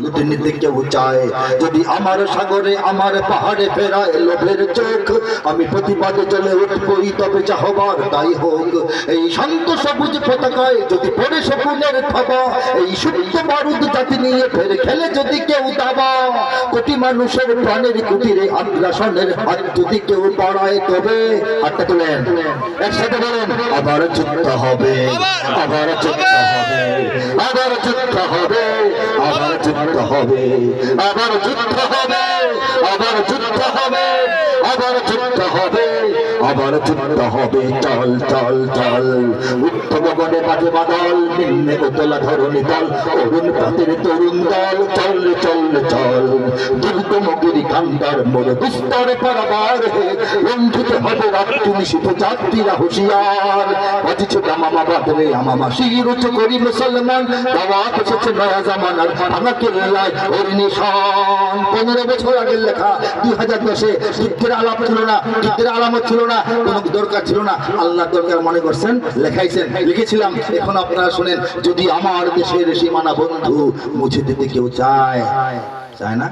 লুটে নিতে কেউ চায়, যদি আমার সাগরে আমার পাহাড়ে ফেরায় লোভের চোখ, আমি প্রতিবাদে চলে উঠবই, তবে যা হবার তাই হোক। এই শান্ত সবুজ পতাকায় যদি পড়ে শকুনের থাবা, এই সুপ্ত বারুদ জাতি নিয়ে ফের খেলে যদি কেউ দাবা, কোটি মানুষের প্রাণের কুটিরে আগ্রাসনের হাত যদি কেউ বাড়ায়, তবে হাতটা তোলেন একসাথে বলেন, আবার যুদ্ধ হবে, আবার যুদ্ধ হবে, আবার যুদ্ধ হবে, আবার যুদ্ধ হবে, আবার যুদ্ধ হবে, আবার যুদ্ধ হবে, আবার যুদ্ধ হবে, আবার যুদ্ধ হবে। চল চল চল, উত্থ গগনে বাজে বাদল, নিম্নে উতলা ধরণী দল, অরুণ পাতের তরুণ দল, চল চল চল। দুর্গম গিরি কান্দার মোড়ে বিস্তার পারাবার, রঞ্জিত হবে রাত্রি নিশীথ যাত্রীরা হুঁশিয়ার। বাজিছে দামামা বাদরে আমামা, শির উঁচু করি মুসলমান, দাওয়াত এসেছে নয়া জামানার, ভাঙা কেল্লায় ওর নিশান। 15 বছর আগের লেখা, 2010-এ যুদ্ধের আলাপ ছিল না, যুদ্ধের আলামত ছিল না, কোনো দরকার ছিল না, আল্লাহ দরকার মনে করছেন, লেখাইছেন, লিখেছিলাম। এখন আপনারা শুনেন, যদি আমার দেশের সীমানা বন্ধু মুছে দিতে কেউ চায়, চায় না?